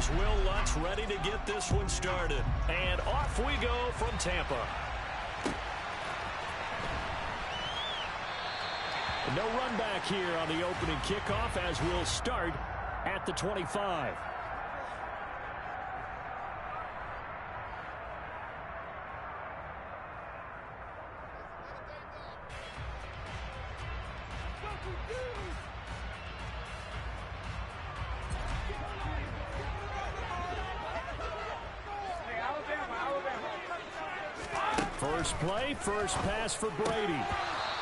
Here's Will Lutz ready to get this one started. And off we go from Tampa. No run back here on the opening kickoff as we'll start at the 25. First play, first pass for Brady.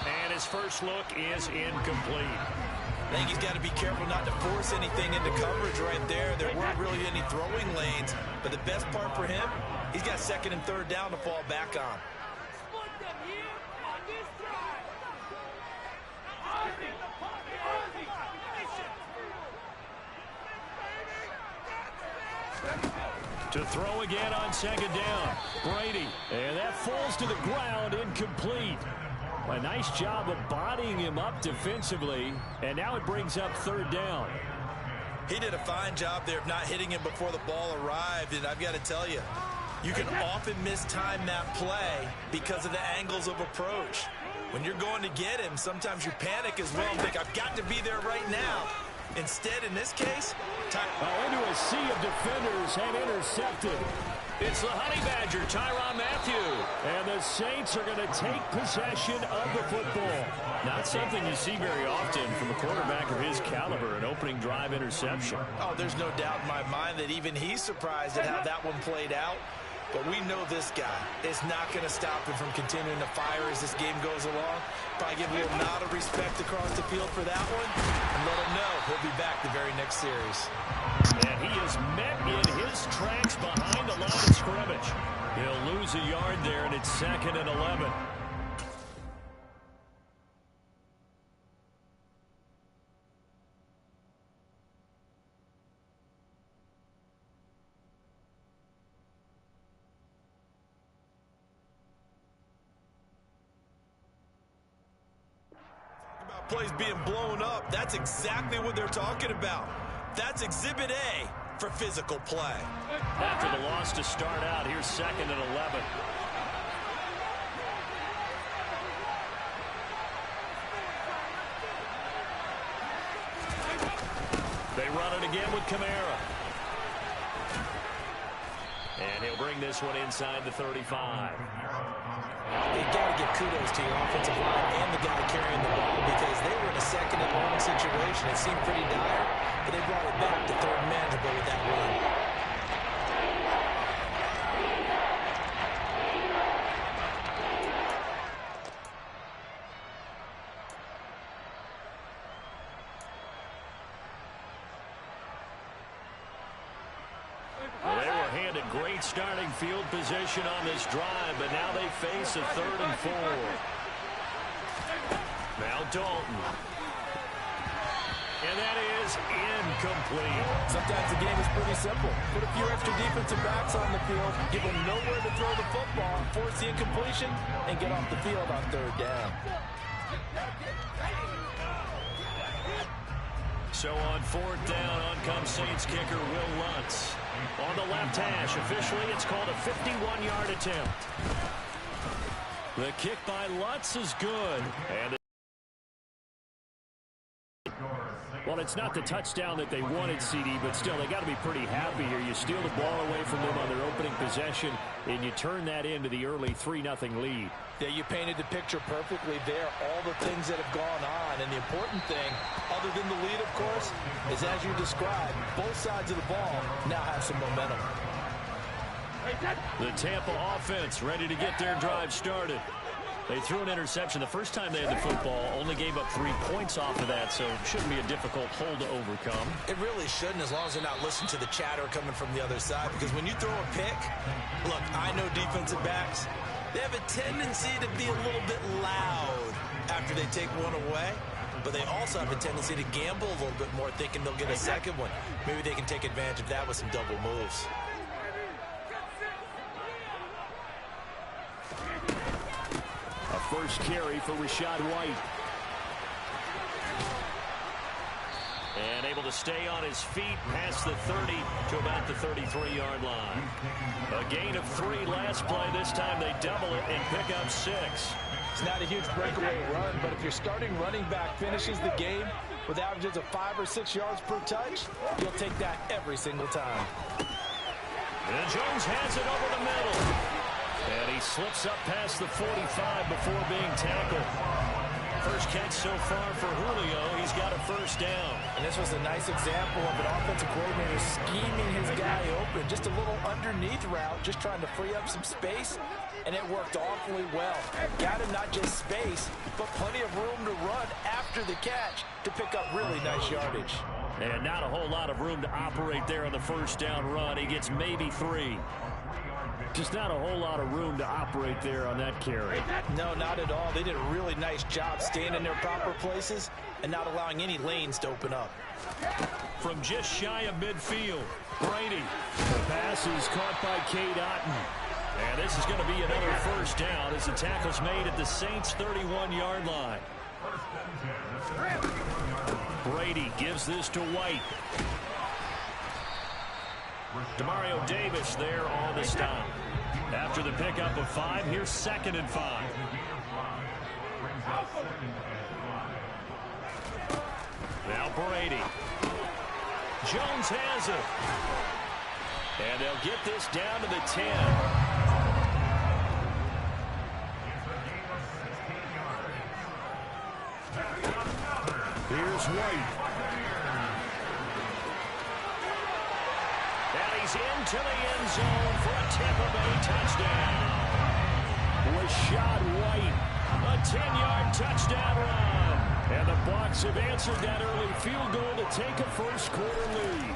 And his first look is incomplete. I think he's got to be careful not to force anything into coverage right there. There weren't really any throwing lanes. But the best part for him, he's got second and third down to fall back on. To throw again on second down. Brady. And that falls to the ground, incomplete. A nice job of bodying him up defensively. And now it brings up third down. He did a fine job there of not hitting him before the ball arrived. And I've got to tell you, you can often mistime that play because of the angles of approach. When you're going to get him, sometimes you panic as well and think, I've got to be there right now. Instead, in this case, into a sea of defenders and intercepted. It's the Honey Badger, Tyrann Mathieu. And the Saints are going to take possession of the football. Not something you see very often from a quarterback of his caliber, an opening drive interception. Oh, there's no doubt in my mind that even he's surprised at how that one played out. But we know this guy is not going to stop him from continuing to fire as this game goes along. Probably give a little nod of respect across the field for that one. And let him know he'll be back the very next series. And he is met in his tracks behind the line of scrimmage. He'll lose a yard there, and it's 2nd and 11. Plays being blown up. That's exactly what they're talking about. That's Exhibit A for physical play. After the loss to start out, here's 2nd and 11. They run it again with Kamara. And he'll bring this one inside the 35. You've got to give kudos to your offensive line and the guy carrying the ball because they were in a 2nd and long situation. It seemed pretty dire, but they brought it back to third and manageable with that run. Well, they were handed great starting field position on this drive, but now they face a 3rd and 4. Now Dalton. And that is incomplete. Sometimes the game is pretty simple. Put a few extra defensive backs on the field, give them nowhere to throw the football, force the incompletion, and get off the field on third down. So on 4th down, on comes Saints kicker Will Lutz. On the left hash, officially it's called a 51-yard attempt. The kick by Lutz is good. And well, it's not the touchdown that they wanted, CD, but still, they got to be pretty happy here. You steal the ball away from them on their opening possession, and you turn that into the early 3-0 lead. Yeah, you painted the picture perfectly there, all the things that have gone on. And the important thing, other than the lead, of course, is as you described, both sides of the ball now have some momentum. The Tampa offense ready to get their drive started. They threw an interception the first time they had the football, only gave up 3 points off of that, so it shouldn't be a difficult hole to overcome. It really shouldn't, as long as they're not listening to the chatter coming from the other side, because when you throw a pick, look, I know defensive backs, they have a tendency to be a little bit loud after they take one away, but they also have a tendency to gamble a little bit more, thinking they'll get a second one. Maybe they can take advantage of that with some double moves. A first carry for Rachaad White. And able to stay on his feet past the 30 to about the 33-yard line. A gain of 3 last play. This time they double it and pick up 6. It's not a huge breakaway run, but if your starting running back finishes the game with averages of 5 or 6 yards per touch, you'll take that every single time. And Jones has it over the middle. And he slips up past the 45 before being tackled. First catch so far for Julio. He's got a first down. And this was a nice example of an offensive coordinator scheming his guy open. Just a little underneath route, just trying to free up some space. And it worked awfully well. Got him not just space, but plenty of room to run after the catch to pick up really nice yardage. And not a whole lot of room to operate there on the first down run. He gets maybe 3. Just not a whole lot of room to operate there on that carry. No, not at all. They did a really nice job staying in their proper places and not allowing any lanes to open up. From just shy of midfield, Brady. The pass is caught by Cade Otton. And this is going to be another first down as the tackle's made at the Saints' 31-yard line. Brady gives this to White. Demario Davis there on the stop. After the pickup of 5, here's 2nd and 5. Now Brady. Jones has it. And they'll get this down to the 10. Here's White. And he's into the end zone for a Tampa Bay touchdown. Rashad White, a 10-yard touchdown run. And the Bucs have answered that early field goal to take a first-quarter lead.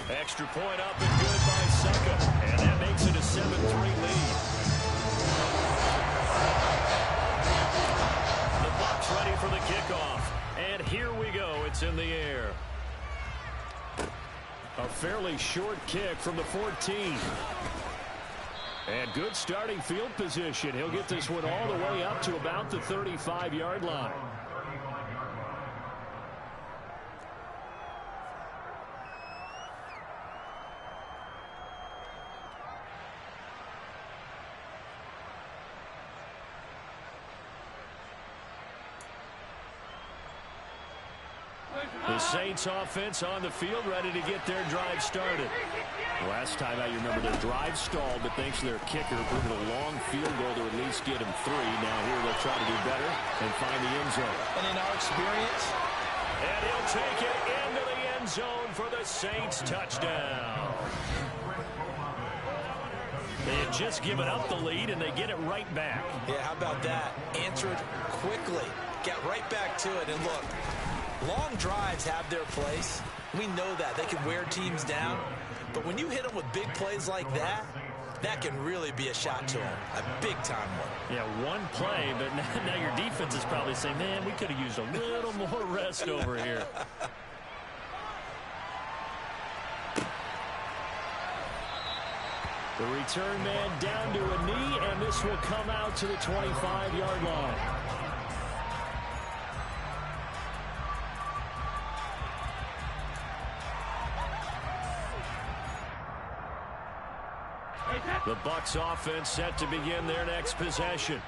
Extra point up and good by Succa. And that makes it a 7-3 lead. The Bucs ready for the kickoff. And here we go. It's in the air. A fairly short kick from the 14. And good starting field position. He'll get this one all the way up to about the 35-yard line. The Saints offense on the field, ready to get their drive started. Last time out, you remember their drive stalled, but thanks to their kicker, bringing a long field goal to at least get him 3. Now here they'll try to do better and find the end zone. And in our experience, and he'll take it into the end zone for the Saints touchdown. They had just given up the lead, and they get it right back. Yeah, how about that? Answered quickly. Get right back to it, and look. Long drives have their place. We know that. They can wear teams down. But when you hit them with big plays like that, that can really be a shot to them. A big-time one. Yeah, one play, but now your defense is probably saying, man, we could have used a little more rest over here. The return man down to a knee, and this will come out to the 25-yard line. The Bucs offense set to begin their next possession.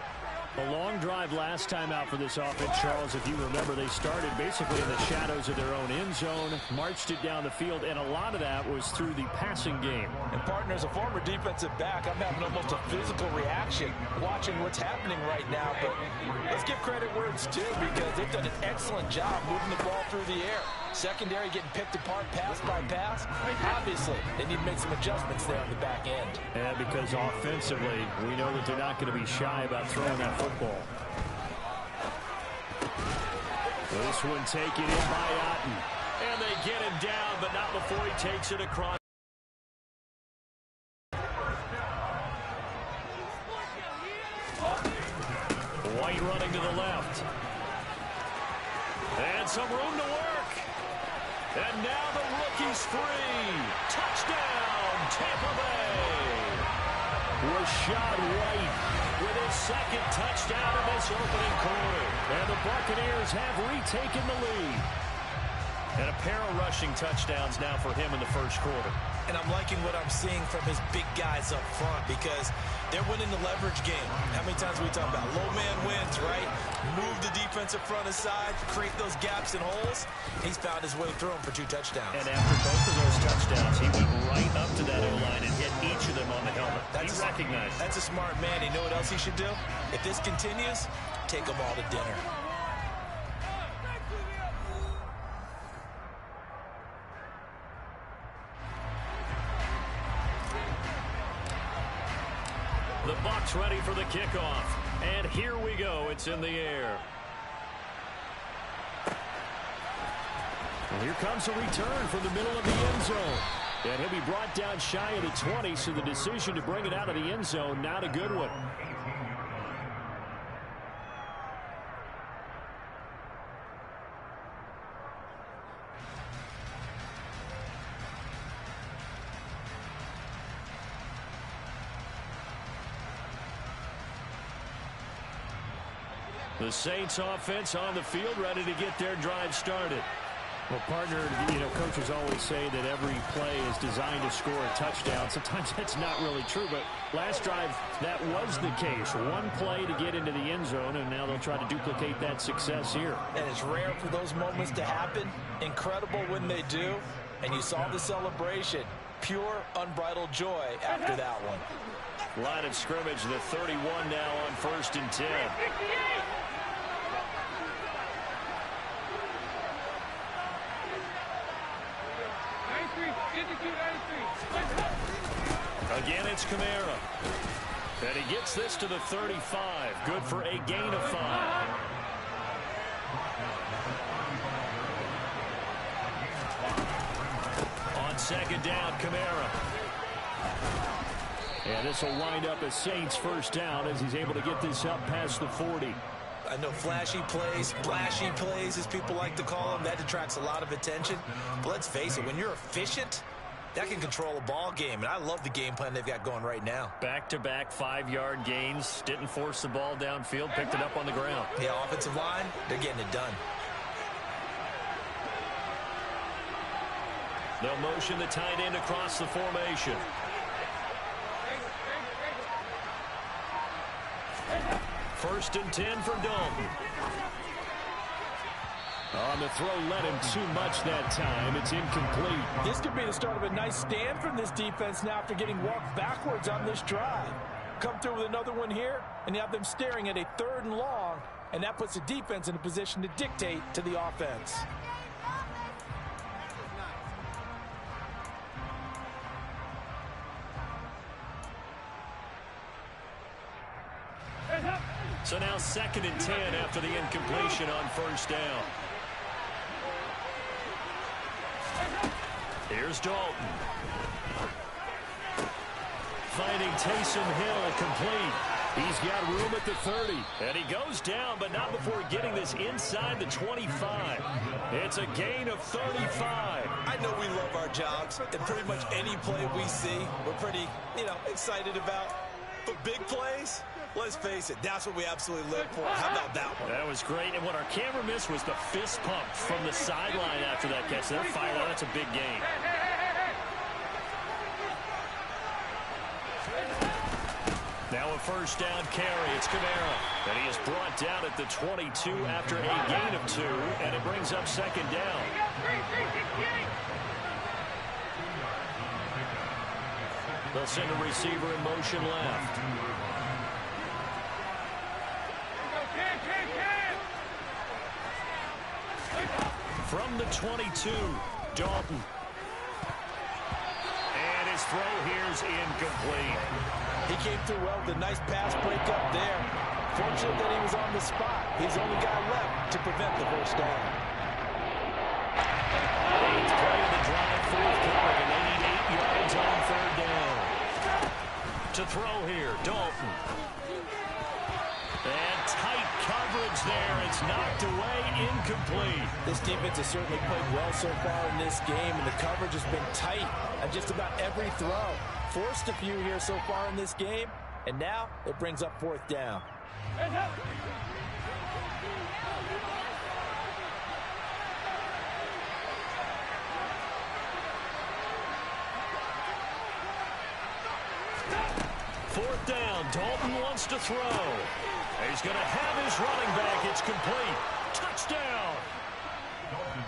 A long drive last time out for this offense, Charles. If you remember, they started basically in the shadows of their own end zone, marched it down the field, and a lot of that was through the passing game. And partner, as a former defensive back, I'm having almost a physical reaction watching what's happening right now. But let's give credit where it's due, because they've done an excellent job moving the ball through the air. Secondary getting picked apart pass by pass. Obviously, they need to make some adjustments there on the back end. And because offensively, we know that they're not going to be shy about throwing that football. This one taken in by Otton. And they get him down, but not before he takes it across. White running to the left. And some room to work. And now the rookie's free. Touchdown, Tampa Bay. was shot right with his second touchdown in this opening quarter. And the Buccaneers have retaken the lead. And a pair of rushing touchdowns now for him in the first quarter. And I'm liking what I'm seeing from his big guys up front because they're winning the leverage game. How many times we talk about low man wins, right? Move the defensive front aside, create those gaps and holes. He's found his way through them for 2 touchdowns. And after both of those touchdowns, he went right up to that O-line and hit each of them on the helmet. He recognized. That's a smart man. You know what else he should do? If this continues, take them all to dinner. The Bucs ready for the kickoff. And here we go. It's in the air. And here comes a return from the middle of the end zone. And he'll be brought down shy of the 20, so the decision to bring it out of the end zone, not a good one. The Saints offense on the field, ready to get their drive started. Well, partner, coaches always say that every play is designed to score a touchdown. Sometimes that's not really true, but last drive, that was the case. One play to get into the end zone, and now they'll try to duplicate that success here. And it's rare for those moments to happen. Incredible when they do. And you saw the celebration. Pure, unbridled joy after that one. Line of scrimmage, the 31 now on 1st and 10. Again, it's Kamara. And he gets this to the 35. Good for a gain of 5. On 2nd down, Kamara. And this will wind up a Saints first down as he's able to get this up past the 40. I know flashy plays, splashy plays, as people like to call them, that attracts a lot of attention. But let's face it, when you're efficient, that can control a ball game. And I love the game plan they've got going right now. Back-to-back 5-yard gains. Didn't force the ball downfield. Picked it up on the ground. Yeah, offensive line, they're getting it done. They'll motion the tight end across the formation. First and 10 for Dalton. On the throw, led him too much that time. It's incomplete. This could be the start of a nice stand from this defense now after getting walked backwards on this drive. Come through with another one here, and you have them staring at a 3rd and long, and that puts the defense in a position to dictate to the offense. So now 2nd and 10 after the incompletion on 1st down. Here's Dalton. Finding Taysom Hill complete. He's got room at the 30. And he goes down, but not before getting this inside the 25. It's a gain of 35. I know we love our jobs, and pretty much any play we see, we're pretty, excited about. But big plays, let's face it, that's what we absolutely live for. How about that one? That was great. And what our camera missed was the fist pump from the sideline after that catch. They're fired out. That's a big gain. Now a first down carry. It's Kamara. And he is brought down at the 22 after a gain of 2. And it brings up 2nd down. They'll send a receiver in motion left. From the 22, Dalton. And his throw here's incomplete. He came through well with a nice pass break up there. Fortunate that he was on the spot. He's the only guy left to prevent the first down. 8th play of the drive, forthcoming, and they need 8 yards on 3rd down. To throw here, Dalton. And tight coverage there. It's knocked away, incomplete. This defense has certainly played well so far in this game, and the coverage has been tight on just about every throw. forced a few here so far in this game, and now it brings up 4th down. Fourth down. Dalton wants to throw. He's going to have his running back. It's complete. Touchdown.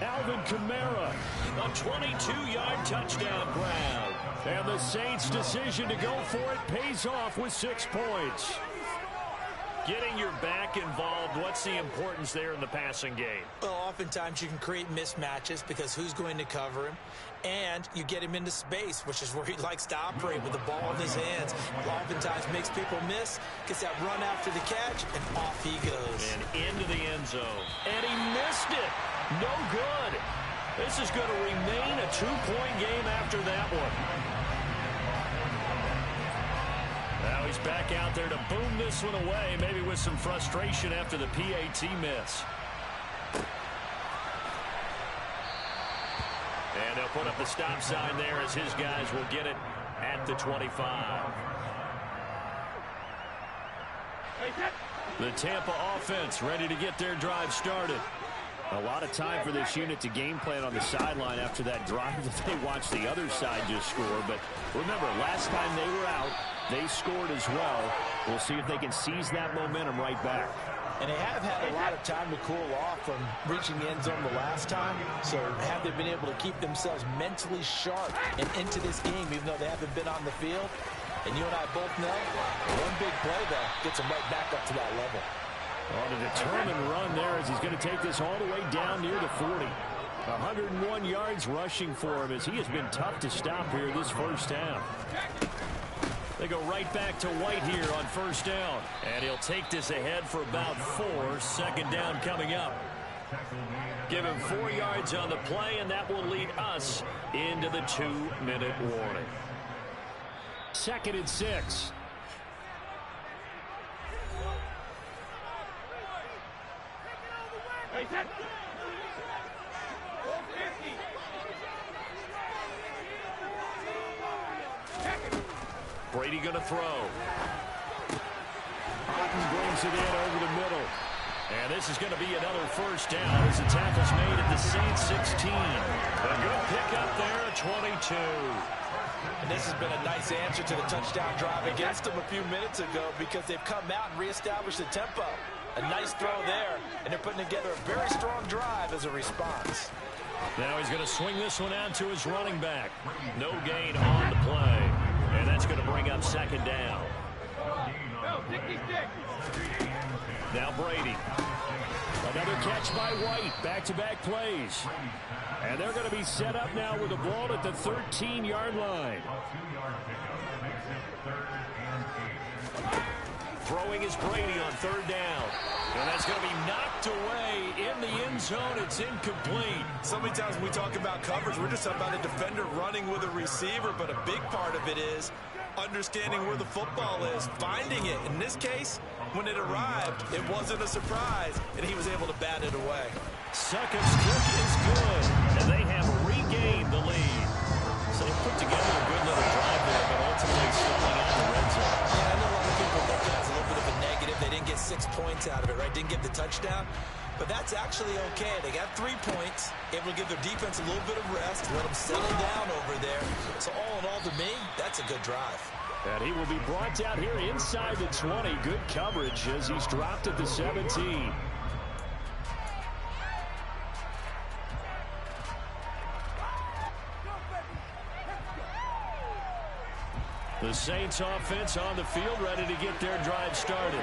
Alvin Kamara, a 22-yard touchdown grab. And the Saints' decision to go for it pays off with 6 points. Getting your back involved, what's the importance there in the passing game? Well, oftentimes you can create mismatches because who's going to cover him? And you get him into space, which is where he likes to operate with the ball in his hands. Oftentimes makes people miss, gets that run after the catch, and off he goes. And into the end zone. And he missed it. No good. This is going to remain a 2-point game after that one. Now he's back out there to boom this one away, maybe with some frustration after the PAT miss. And they'll put up the stop sign there as his guys will get it at the 25. The Tampa offense ready to get their drive started. A lot of time for this unit to game plan on the sideline after that drive that they watched the other side just score. But remember, last time they were out, they scored as well. We'll see if they can seize that momentum right back. And they have had a lot of time to cool off from reaching the end zone the last time. So have they been able to keep themselves mentally sharp and into this game, even though they haven't been on the field? And you and I both know, one big play, though, gets them right back up to that level. On a determined run there as he's going to take this all the way down near the 40. 101 yards rushing for him as he has been tough to stop here this first half. They go right back to White here on first down. And he'll take this ahead for about 4. 2nd down coming up. Give him 4 yards on the play, and that will lead us into the 2-minute warning. 2nd and 6. Brady going to throw. Otten brings it in over the middle. And this is going to be another first down as the tackle's made at the Saints 16. A good pickup there at 22. And this has been a nice answer to the touchdown drive against them a few minutes ago because they've come out and reestablished the tempo. A nice throw there, and they're putting together a very strong drive as a response. Now he's going to swing this one out to his running back. No gain on the play. And that's going to bring up 2nd down. Now Brady. Another catch by White. Back-to-back plays. And they're going to be set up now with the ball at the 13-yard line. Throwing is Brady on 3rd down. And that's going to be knocked away in the end zone. It's incomplete. So many times when we talk about coverage, we're just talking about a defender running with a receiver, but a big part of it is understanding where the football is, finding it. In this case, when it arrived, it wasn't a surprise, and he was able to bat it away. Suckups kick is good, and they have regained the lead. So they put together a good little drive there, but ultimately stalling out the red zone. Yeah, I know a lot of people look at it as a little bit of a negative. They didn't get 6 points out of it, right? Didn't get the touchdown. But that's actually okay. They got 3 points, able to give their defense a little bit of rest, let them settle down over there. So all in all, to me, that's a good drive. And he will be brought down here inside the 20. Good coverage as he's dropped at the 17. The Saints offense on the field ready to get their drive started.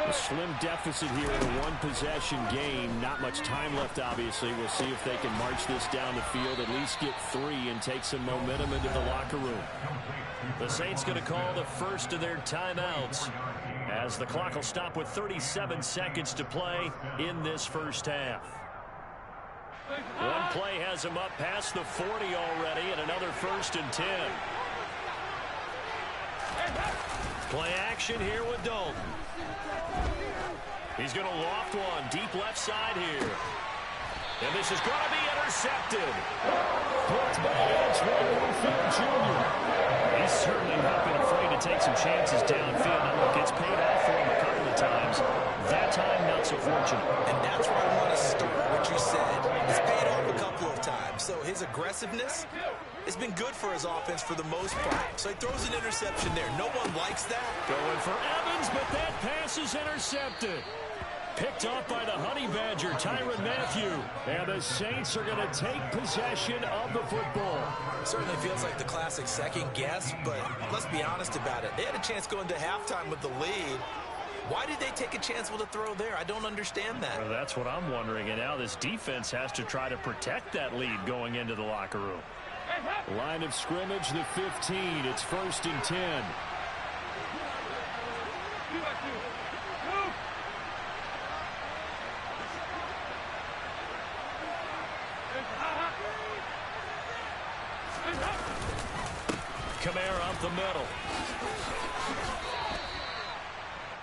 A slim deficit here in a one-possession game. Not much time left, obviously. We'll see if they can march this down the field, at least get 3 and take some momentum into the locker room. The Saints going to call the first of their timeouts as the clock will stop with 37 seconds to play in this first half. One play has him up past the 40 already, and another 1st and 10. Play action here with Dalton. He's going to loft one deep left side here. And this is going to be intercepted. Picked by Antoine Winfield Jr. He's certainly not been afraid to take some chances downfield. Now, look, it's paid off for him a couple of times. That time, not so fortunate. And that's where I want to start what you said. It's paid off a couple of times. So his aggressiveness has been good for his offense for the most part. So he throws an interception there. No one likes that. Going for Evans, but that pass is intercepted. Picked off by the Honey Badger, Tyrann Mathieu. And the Saints are going to take possession of the football. Certainly feels like the classic second guess, but let's be honest about it. They had a chance going to halftime with the lead. Why did they take a chance with a throw there? I don't understand that. Well, that's what I'm wondering. And now this defense has to try to protect that lead going into the locker room. Line of scrimmage, the 15. It's 1st and 10. Kamara up the middle.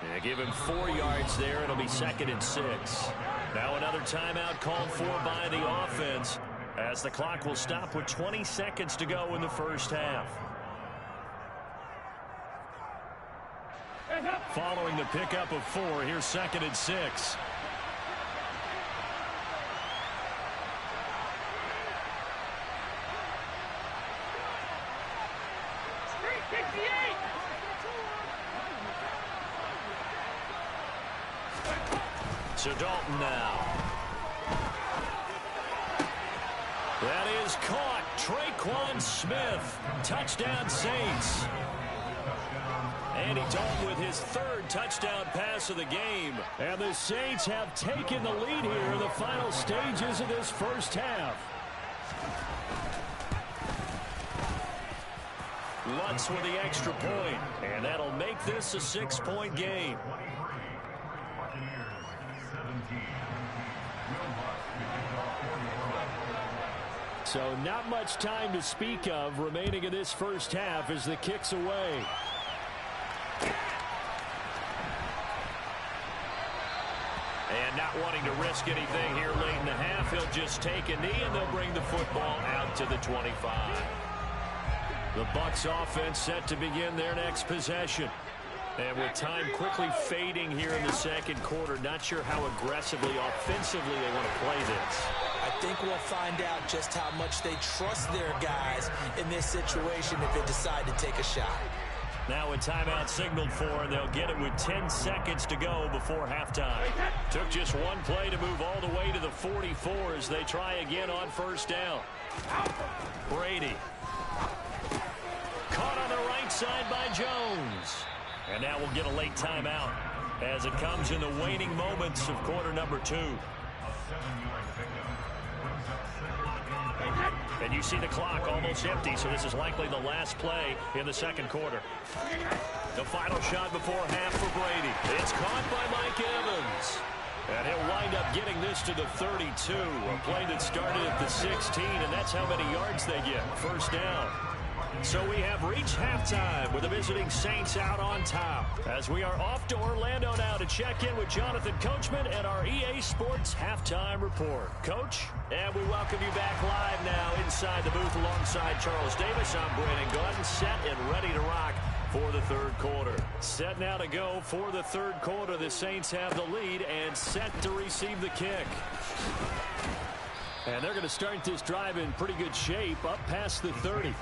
Yeah, give him 4 yards there. It'll be 2nd and 6. Now another timeout called for by the offense as the clock will stop with 20 seconds to go in the first half. Following the pickup of 4, here's 2nd and 6. So Dalton now. That is caught. Traquan Smith. Touchdown Saints. Andy Dalton with his 3rd touchdown pass of the game. And the Saints have taken the lead here in the final stages of this first half. Lutz with the extra point. And that'll make this a 6-point game. So not much time to speak of remaining in this first half as the kick's away. And not wanting to risk anything here late in the half, he'll just take a knee and they'll bring the football out to the 25. The Bucs offense set to begin their next possession. And with time quickly fading here in the second quarter, not sure how aggressively, offensively they want to play this. I think we'll find out just how much they trust their guys in this situation if they decide to take a shot. Now a timeout signaled for, and they'll get it with 10 seconds to go before halftime. Took just one play to move all the way to the 44 as they try again on first down. Brady. Caught on the right side by Jones. And now we'll get a late timeout as it comes in the waning moments of quarter number 2. And you see the clock almost empty, so this is likely the last play in the second quarter. The final shot before half for Brady. It's caught by Mike Evans. And he'll wind up getting this to the 32. A play that started at the 16, and that's how many yards they get. First down. So we have reached halftime with the visiting Saints out on top as we are off to Orlando now to check in with Jonathan Coachman and our EA Sports Halftime Report. Coach, and we welcome you back live now inside the booth alongside Charles Davis. I'm Brandon Gordon, set and ready to rock for the third quarter. Set now to go for the third quarter. The Saints have the lead and set to receive the kick. And they're going to start this drive in pretty good shape, up past the 30.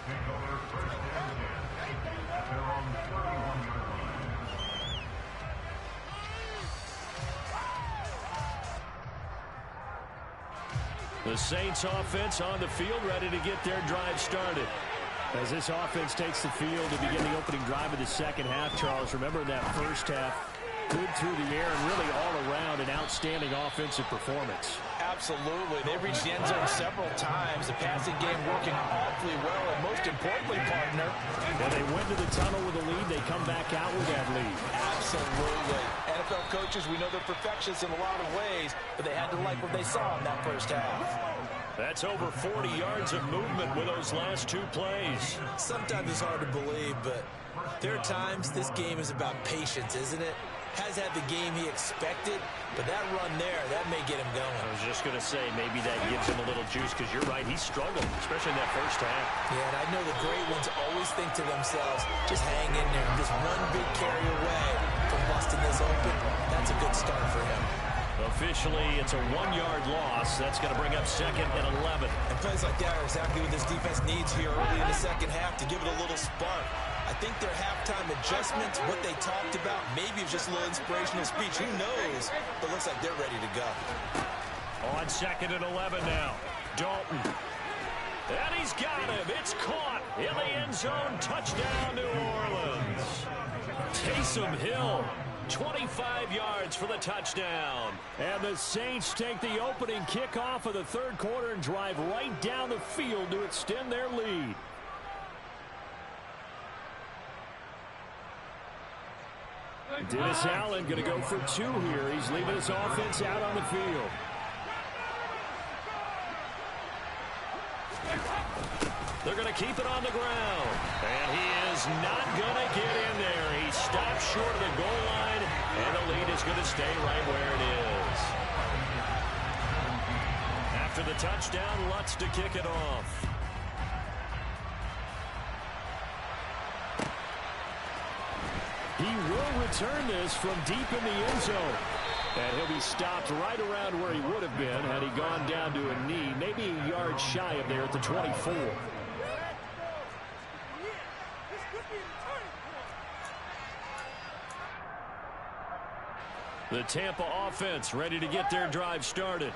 The Saints offense on the field, ready to get their drive started. As this offense takes the field to begin the opening drive of the second half, Charles, remember that first half, good through the air and really all around an outstanding offensive performance. Absolutely. They reached the end zone several times. The passing game working awfully well, and most importantly, partner, when they went to the tunnel with a lead, they come back out with that lead. Absolutely. NFL coaches, we know they're perfectionists in a lot of ways, but they had to like what they saw in that first half. That's over 40 yards of movement with those last 2 plays. Sometimes it's hard to believe, but there are times this game is about patience, isn't it? has had the game he expected, but that run there, that may get him going. I was just going to say, maybe that gives him a little juice, because you're right, he struggled, especially in that first half. Yeah, and I know the great ones always think to themselves, just hang in there, just one big carry away from busting this open. That's a good start for him. Officially, it's a 1-yard loss. That's going to bring up 2nd and 11. And plays like that are exactly what this defense needs here early in the second half to give it a little spark. I think their halftime adjustments, what they talked about, maybe it's just a little inspirational speech. Who knows? But looks like they're ready to go. On 2nd and 11 now. Dalton. And he's got him. It's caught in the end zone. Touchdown, New Orleans. Taysom Hill. 25 yards for the touchdown. And the Saints take the opening kickoff of the third quarter and drive right down the field to extend their lead. Dennis Allen going to go for 2 here. He's leaving his offense out on the field. They're going to keep it on the ground. And he is not going to get in there. He stopped short of the goal line, and the lead is going to stay right where it is. After the touchdown, Lutz to kick it off. He will return this from deep in the end zone. And he'll be stopped right around where he would have been had he gone down to a knee, maybe a yard shy of there at the 24. The Tampa offense ready to get their drive started.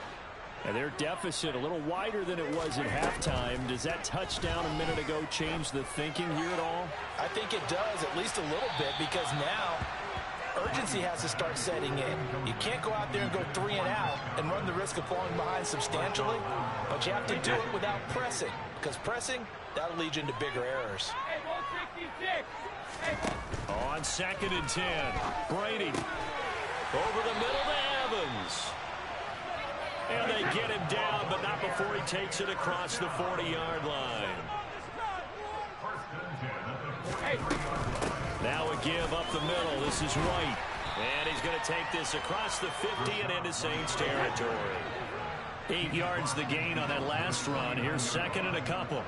And their deficit a little wider than it was at halftime. Does that touchdown a minute ago change the thinking here at all? I think it does, at least a little bit, because now urgency has to start setting in. You can't go out there and go 3 and out and run the risk of falling behind substantially, but you have to do it without pressing, because pressing, that'll lead you into bigger errors. On 2nd and 10, Brady over the middle to Evans. And they get him down, but not before he takes it across the 40-yard line. Now a give up the middle. This is White. And he's going to take this across the 50 and into Saints territory. 8 yards the gain on that last run. Here's 2nd and a couple.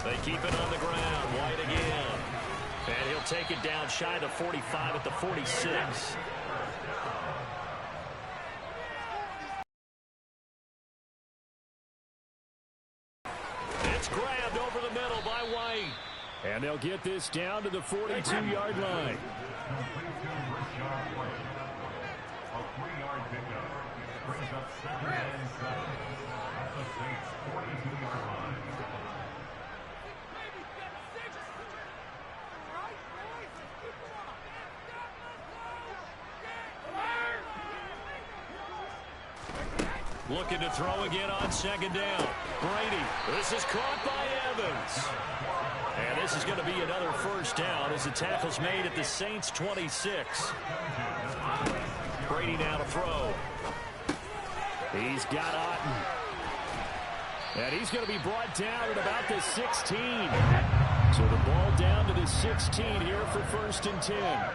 They keep it on the ground. White again. And he'll take it down shy of the 45 at the 46. It's grabbed over the middle by White. And they'll get this down to the 42-yard line. A 3-yard pickup brings up 2nd and 7 at the Saints' 42-yard line. Looking to throw again on 2nd down. Brady. This is caught by Evans. And this is going to be another first down as the tackle's made at the Saints' 26. Brady now to throw. He's got Otten. And he's going to be brought down at about the 16. So the ball down to the 16 here for 1st and 10.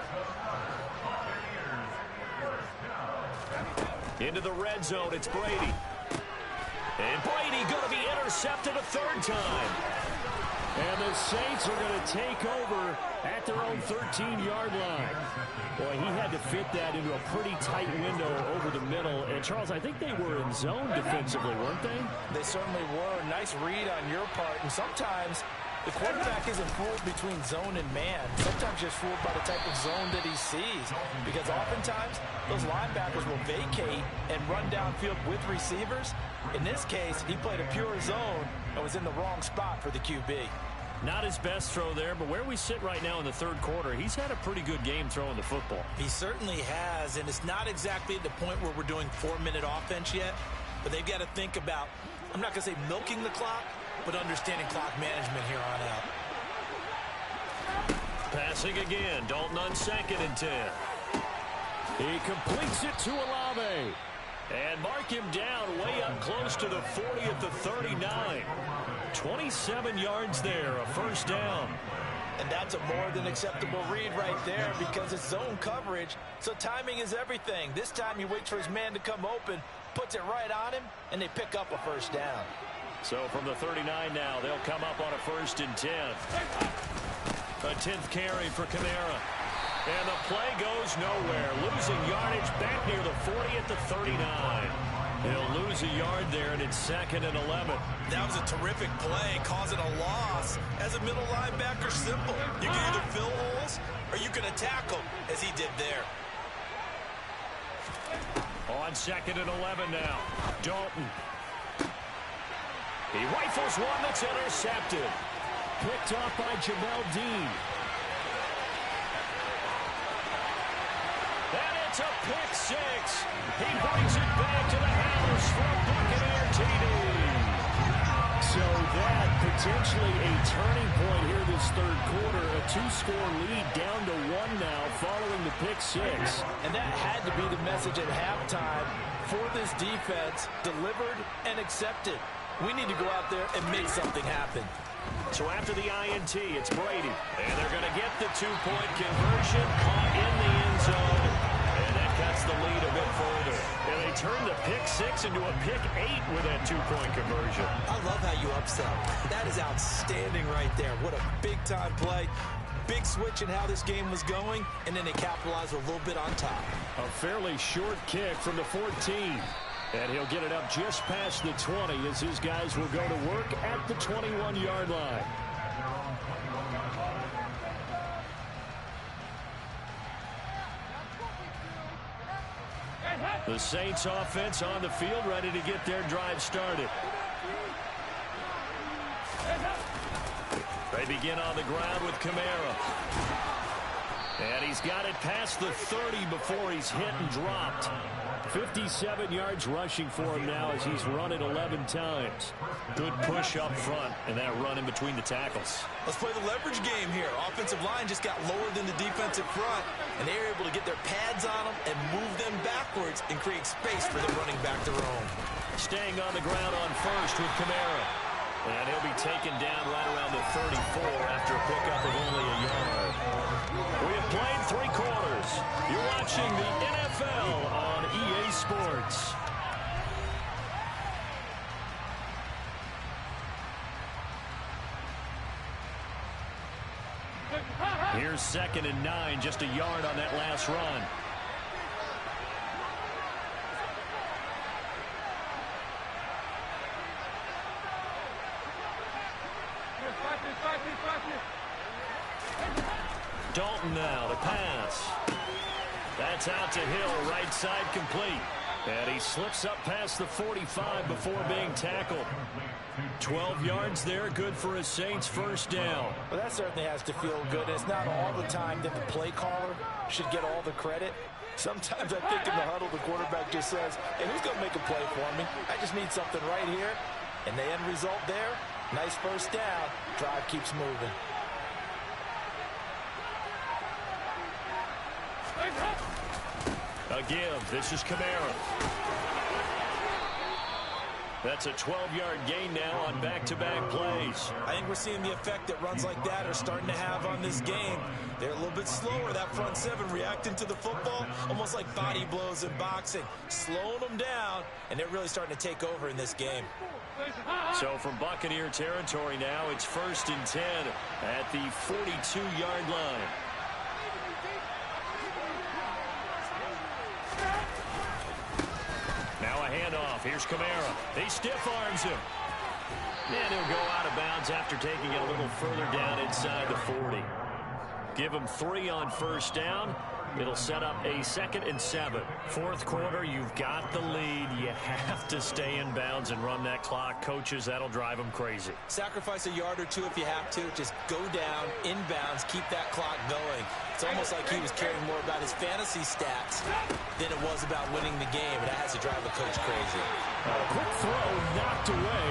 Into the red zone, it's Brady. And Brady going to be intercepted a 3rd time. And the Saints are going to take over at their own 13-yard line. Boy, he had to fit that into a pretty tight window over the middle. And, Charles, I think they were in zone defensively, weren't they? They certainly were. Nice read on your part. And sometimes the quarterback isn't fooled between zone and man. Sometimes just fooled by the type of zone that he sees. Because oftentimes, those linebackers will vacate and run downfield with receivers. In this case, he played a pure zone and was in the wrong spot for the QB. Not his best throw there, but where we sit right now in the 3rd quarter, he's had a pretty good game throwing the football. He certainly has, and it's not exactly at the point where we're doing 4-minute offense yet, but they've got to think about, I'm not going to say milking the clock, but understanding clock management here on out. Passing again, Dalton on 2nd and 10. He completes it to Olave. And mark him down way up close to the 40 at the 39. 27 yards there, a first down. And that's a more than acceptable read right there because it's zone coverage, so timing is everything. This time he waits for his man to come open, puts it right on him, and they pick up a first down. So from the 39 now, they'll come up on a 1st and 10. A 10th carry for Kamara. And the play goes nowhere. Losing yardage back near the 40 at the 39. He'll lose a yard there, and it's 2nd and 11. That was a terrific play, causing a loss. As a middle linebacker, simple. You can either fill holes or you can attack them, as he did there. On 2nd and 11 now. Dalton. He rifles one that's intercepted. Picked off by Jamel Dean. And it's a pick six. He brings it back to the house for a Buccaneer TD. So that potentially a turning point here this third quarter. A 2-score lead down to 1 now following the pick six. And that had to be the message at halftime for this defense. Delivered and accepted. We need to go out there and make something happen. So after the INT, it's Brady. And they're going to get the 2-point conversion. Caught in the end zone. And that cuts the lead a bit further. And they turn the pick six into a pick 8 with that 2-point conversion. I love how you upsell. That is outstanding right there. What a big-time play. Big switch in how this game was going, and then they capitalized a little bit on top. A fairly short kick from the 14. And he'll get it up just past the 20 as his guys will go to work at the 21-yard line. The Saints offense on the field, ready to get their drive started. They begin on the ground with Kamara. And he's got it past the 30 before he's hit and dropped. 57 yards rushing for him now as he's run it 11 times. Good push up front and that run in between the tackles. Let's play the leverage game here. Offensive line just got lower than the defensive front, and they were able to get their pads on them and move them backwards and create space for the running back to roam. Staying on the ground on first with Kamara. And he'll be taken down right around the 34 after a pickup of only a yard. We have played 3 quarters. You're watching the NFL on EA Sports. Here's 2nd and 9, just a yard on that last run. Dalton now to pass. That's out to Hill, right side complete. And he slips up past the 45 before being tackled. 12 yards there, good for a Saints first down. Well, that certainly has to feel good. It's not all the time that the play caller should get all the credit. Sometimes I think in the huddle, the quarterback just says, hey, who's going to make a play for me? I just need something right here. And the end result there, nice first down. Drive keeps moving. A give. This is Kamara. That's a 12-yard gain now on back-to-back plays. I think we're seeing the effect that runs like that are starting to have on this game. They're a little bit slower, that front seven, reacting to the football, almost like body blows in boxing, slowing them down, and they're really starting to take over in this game. So from Buccaneer territory now, it's 1st and 10 at the 42-yard line. Now a handoff. Here's Kamara. He stiff-arms him. And he'll go out of bounds after taking it a little further down inside the 40. Give him 3 on first down. It'll set up a 2nd and 7. Fourth quarter, you've got the lead. You have to stay in bounds and run that clock. Coaches, that'll drive them crazy. Sacrifice a yard or 2 if you have to. Just go down, inbounds, keep that clock going. It's almost like he was caring more about his fantasy stats than it was about winning the game. And that has to drive a coach crazy. A quick throw knocked away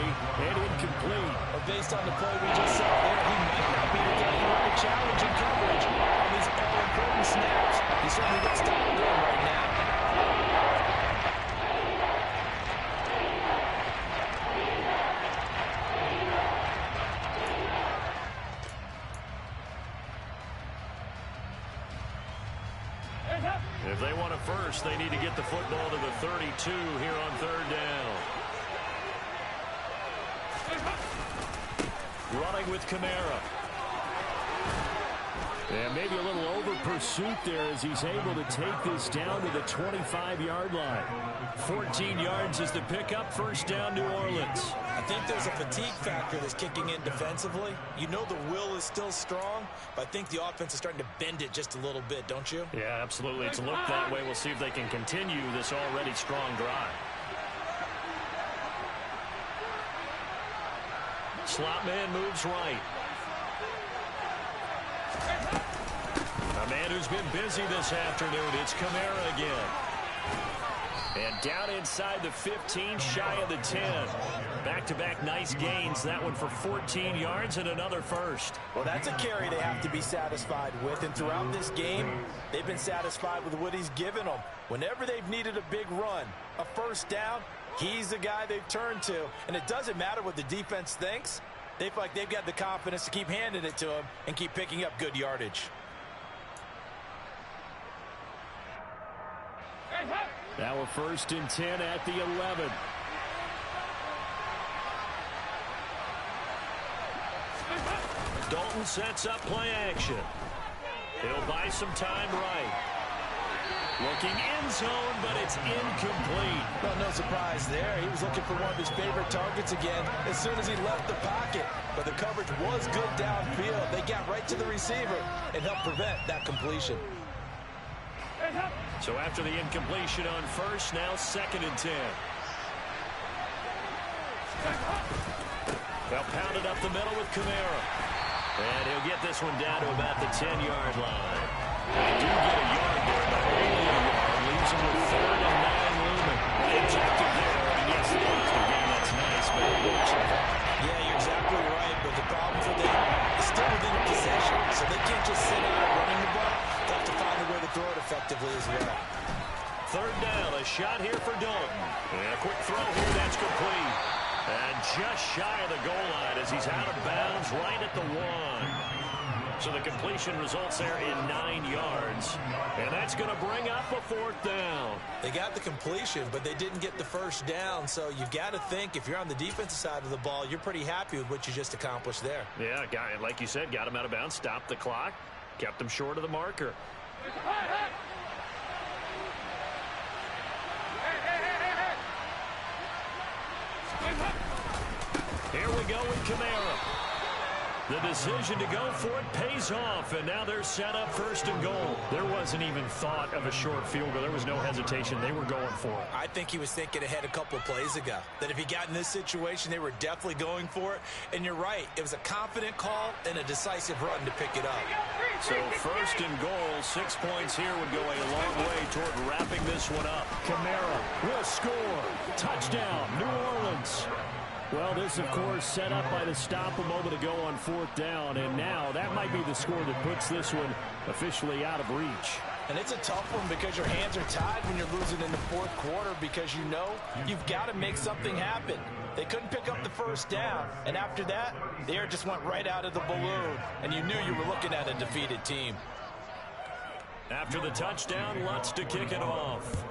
and incomplete. But based on the play we just saw there, he might not be the guy you want to challenge in coverage on these all-important snaps. He certainly looks dialed in right now. first. They need to get the football to the 32 here on third down. Running with Kamara. And maybe a little over pursuit there as he's able to take this down to the 25-yard line. 14 yards is the pickup. First down, New Orleans. I think there's a fatigue factor that's kicking in defensively. You know the will is still strong, but I think the offense is starting to bend it just a little bit, don't you? Yeah, absolutely. It's looked that way. We'll see if they can continue this already strong drive. Slot man moves right. A man who's been busy this afternoon. It's Kamara again. And down inside the 15, shy of the 10. Back-to-back nice gains. That one for 14 yards and another first. Well, that's a carry they have to be satisfied with. And throughout this game, they've been satisfied with what he's given them. Whenever they've needed a big run, a first down, he's the guy they've turned to. And it doesn't matter what the defense thinks. They feel like they've got the confidence to keep handing it to him and keep picking up good yardage. Now a 1st and 10 at the 11. Dalton sets up play action. He'll buy some time right. Looking end zone, but it's incomplete. Well, no surprise there. He was looking for one of his favorite targets again as soon as he left the pocket. But the coverage was good downfield. They got right to the receiver and helped prevent that completion. So after the incompletion on first, now 2nd and 10. They'll pound it up the middle with Kamara. And he'll get this one down to about the 10-yard line. They do get a yard there, but only a yard. Leaves him with 3rd and 9 looming. The objective there, I mean, yes, the positive game, that's nice, but it works. Yeah, you're exactly right, but the problem for them is still within a possession, so they can't just sit out running the ball. They have to find a way to throw it effectively as well. 3rd down, a shot here for Dalton. And a quick throw here, that's complete. And just shy of the goal line as he's out of bounds right at the 1. So the completion results there in 9 yards. And that's going to bring up a 4th down. They got the completion, but they didn't get the first down. So you've got to think, if you're on the defensive side of the ball, you're pretty happy with what you just accomplished there. Yeah, like you said, got him out of bounds, stopped the clock, kept him short of the marker. Here we go with Kamara. The decision to go for it pays off, and now they're set up 1st and goal. There wasn't even thought of a short field goal. There was no hesitation. They were going for it. I think he was thinking ahead a couple of plays ago, that if he got in this situation, they were definitely going for it. And you're right. It was a confident call and a decisive run to pick it up. So 1st and goal, 6 points here would go a long way toward wrapping this one up. Kamara will score. Touchdown, New Orleans. Well, this, of course, set up by the stop a moment ago on 4th down, and now that might be the score that puts this one officially out of reach. And it's a tough one because your hands are tied when you're losing in the 4th quarter because you know you've got to make something happen. They couldn't pick up the first down, and after that, the air just went right out of the balloon, and you knew you were looking at a defeated team. After the touchdown, Lutz to kick it off.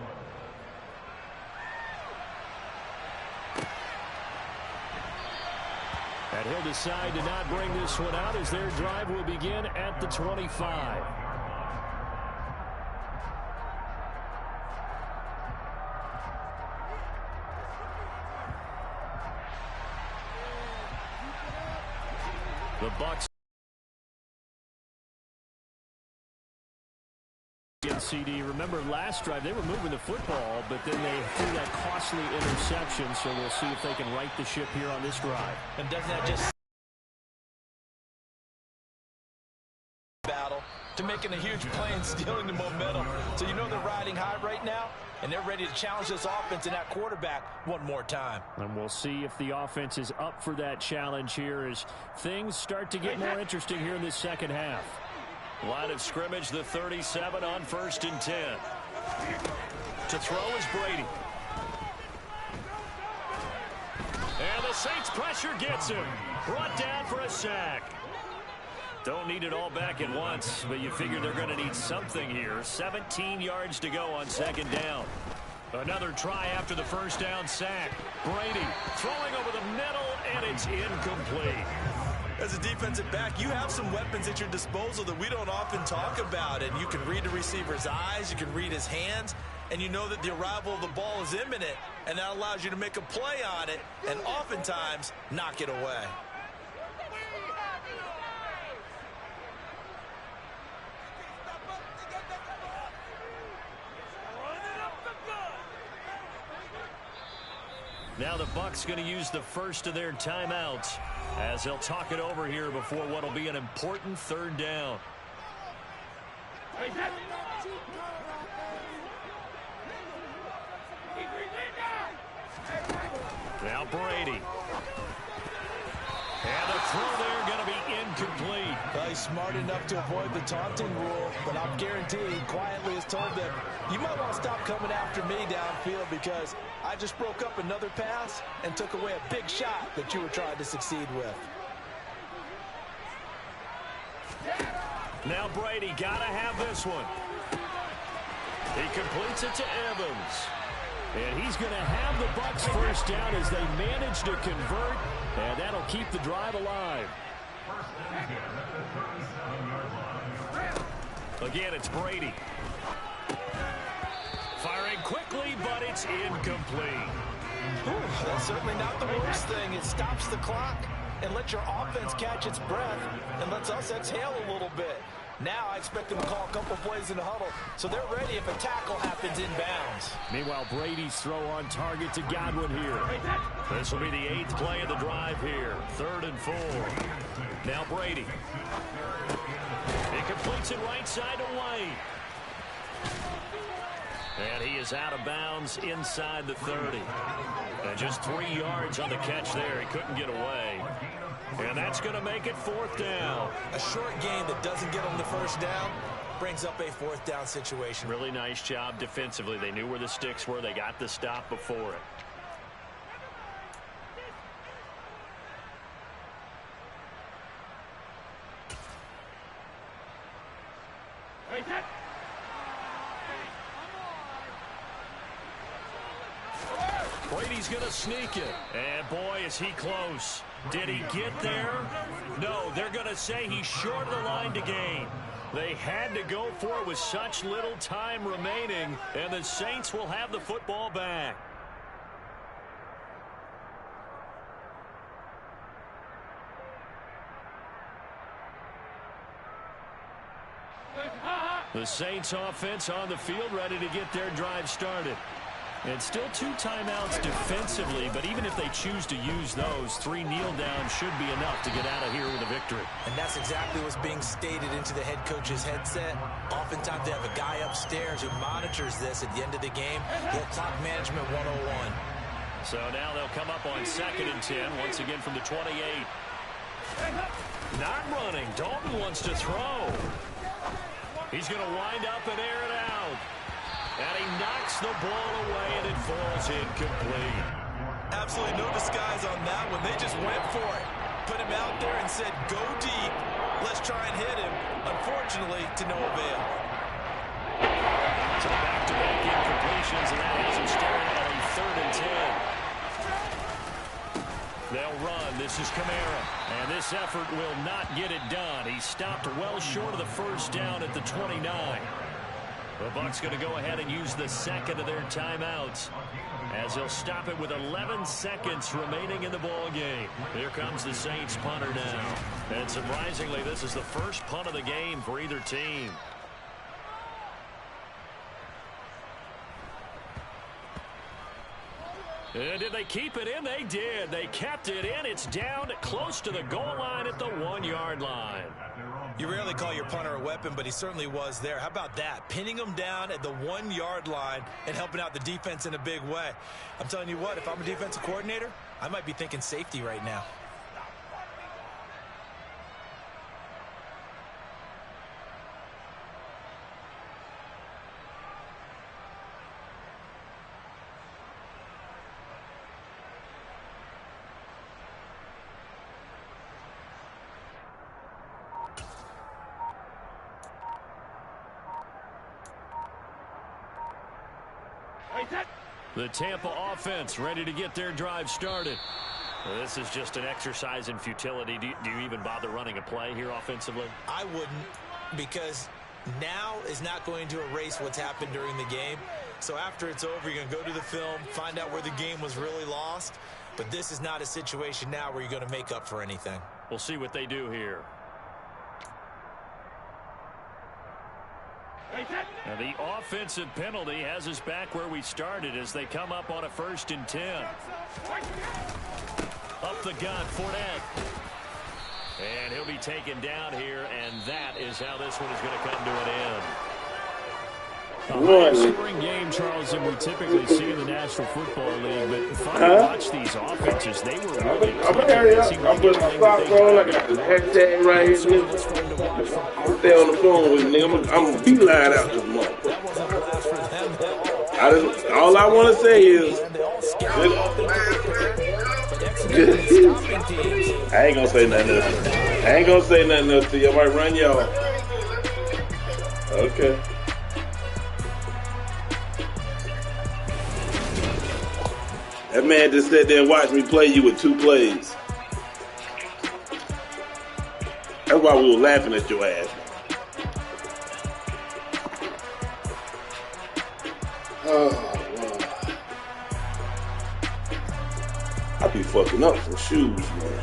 And he'll decide to not bring this one out as their drive will begin at the 25. The Bucs CD. Remember last drive they were moving the football, but then they threw that costly interception, so we'll see if they can right the ship here on this drive. And doesn't that just battle to making a huge play and stealing the momentum? So you know they're riding high right now, and they're ready to challenge this offense and that quarterback one more time. And we'll see if the offense is up for that challenge here as things start to get more interesting here in this second half. Line of scrimmage, the 37 on 1st and 10. To throw is Brady. And the Saints pressure gets him. Brought down for a sack. Don't need it all back at once, but you figure they're going to need something here. 17 yards to go on second down. Another try after the first down sack. Brady throwing over the middle, and it's incomplete. As a defensive back, you have some weapons at your disposal that we don't often talk about. And you can read the receiver's eyes, you can read his hands, and you know that the arrival of the ball is imminent, and that allows you to make a play on it and oftentimes knock it away. Now the Bucs going to use the first of their timeouts as they'll talk it over here before what will be an important third down. Now Brady. And the throw there going to be incomplete. Well, he's smart enough to avoid the taunting rule, but I'm guaranteeing quietly has told them, you might want to stop coming after me downfield because I just broke up another pass and took away a big shot that you were trying to succeed with. Now Brady got to have this one. He completes it to Evans. And he's going to have the Bucs first down as they manage to convert, and that'll keep the drive alive. Again, it's Brady. Firing quickly, but it's incomplete. That's certainly not the worst thing. It stops the clock and lets your offense catch its breath and lets us exhale a little bit. Now I expect them to call a couple plays in the huddle, so they're ready if a tackle happens inbounds. Meanwhile, Brady's throw on target to Godwin here. This will be the 8th play of the drive here. 3rd and 4. Now Brady. He completes it right side to White. And he is out of bounds inside the 30. And just 3 yards on the catch there. He couldn't get away. And that's going to make it 4th down. A short gain that doesn't get them the first down brings up a 4th down situation. Really nice job defensively. They knew where the sticks were. They got the stop before it. Brady's going to sneak it. And boy, is he close. Did he get there? No, they're going to say he's short of the line to gain. They had to go for it with such little time remaining, and the Saints will have the football back. The Saints offense on the field ready to get their drive started. And still 2 timeouts defensively, but even if they choose to use those, 3 kneel downs should be enough to get out of here with a victory. And that's exactly what's being stated into the head coach's headset. Oftentimes they have a guy upstairs who monitors this at the end of the game. Little clock management 101. So now they'll come up on 2nd and 10, once again from the 28. Not running. Dalton wants to throw. He's going to wind up and air it out. And he knocks the ball away, and it falls incomplete. Absolutely no disguise on that one. They just went for it. Put him out there and said, go deep. Let's try and hit him. Unfortunately, to no avail. So back-to-back incompletions, and that has him staring at a 3rd and 10. They'll run. This is Kamara. And this effort will not get it done. He stopped well short of the first down at the 29. The Bucs going to go ahead and use the 2nd of their timeouts as they'll stop it with 11 seconds remaining in the ball game. Here comes the Saints punter now. And surprisingly, this is the first punt of the game for either team. And did they keep it in? They did. They kept it in. It's down close to the goal line at the 1-yard line. You rarely call your punter a weapon, but he certainly was there. How about that? Pinning him down at the 1-yard line and helping out the defense in a big way. I'm telling you what, if I'm a defensive coordinator, I might be thinking safety right now. The Tampa offense ready to get their drive started. Well, this is just an exercise in futility. Do you even bother running a play here offensively? I wouldn't, because now is not going to erase what's happened during the game. So after it's over, you're going to go to the film, find out where the game was really lost. But this is not a situation now where you're going to make up for anything. We'll see what they do here. Now the offensive penalty has us back where we started as they come up on a 1st and 10. Up the gut, Fournette. And he'll be taken down here, and that is how this one is going to come to an end. A high-scoring game, Charles, than we typically see in the National Football League, but fun to watch these offenses. They were really I'm putting my socks on. I got the hashtag right here. Stay on the phone with me. I'm going to beeline out this month. All I want to say is, I ain't going to say nothing else. I ain't going to say nothing else to you. I might run y'all. Okay. That man just sat there and watched me play you with 2 plays. That's why we were laughing at your ass. Oh, wow. I be fucking up some shoes, man.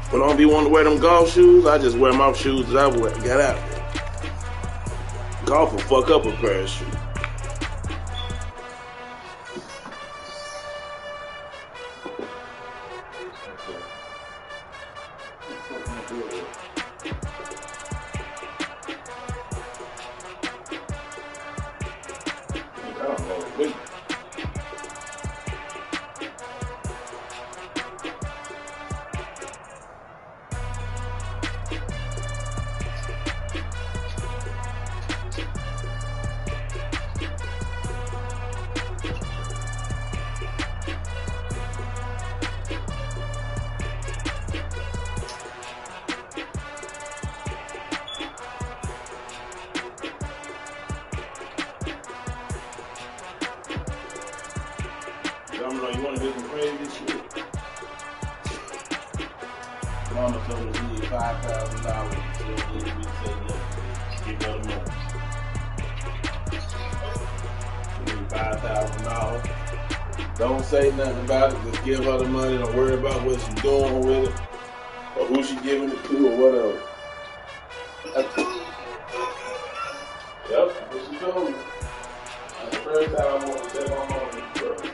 When I don't be wanting to wear them golf shoes, I just wear my shoes that I got out there. Golf will fuck up a pair of shoes. You want to do some crazy shit? Mama told us we need $5,000 so we say no. Give her the money. We need $5,000. Don't say nothing about it. Just give her the money. Don't worry about what she's doing with it or who she's giving it to or whatever. Yep, that's what she told me. That's the first time I want to tell my mom this first.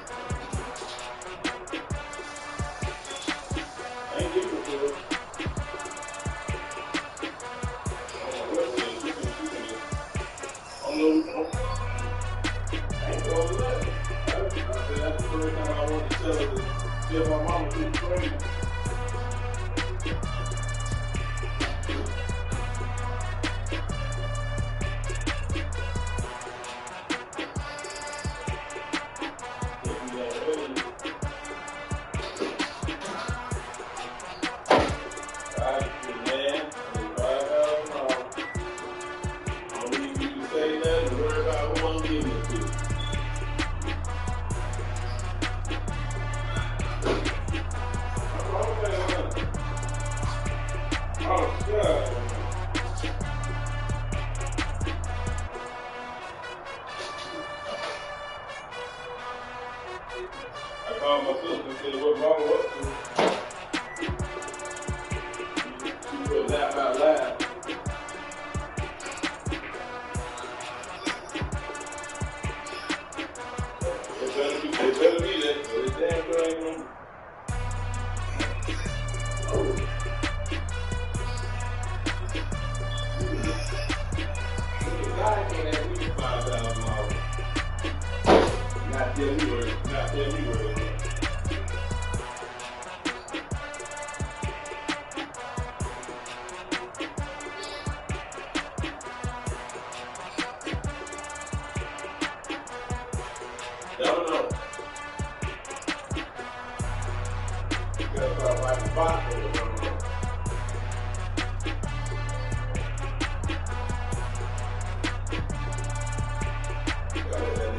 Tell my mama to pray. I called my sister and said, what mama up to? She would laugh out loud. It better be that, so it's damn good ain't gonna. God can't have me $5,000. Not tell me where. Don't know. You gotta start writing box or something. You gotta let that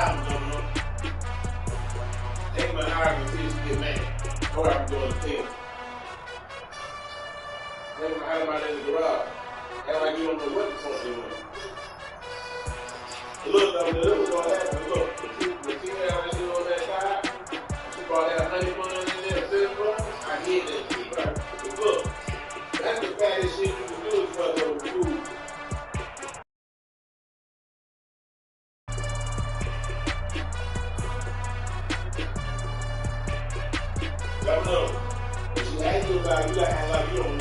album coming up. Take my album until she get mad. Or I can go in the pen. Take my album out in the garage. Act like you don't know what the fuck they want. Look, I mean, look what's gonna happen. Look, the female that you on that side, she brought that honey bun in there, silver bun. I hate that shit, right? But look, that's the fattest shit you can do is fuck up with food. Let me know. If she asks you about it, you gotta act like you don't know.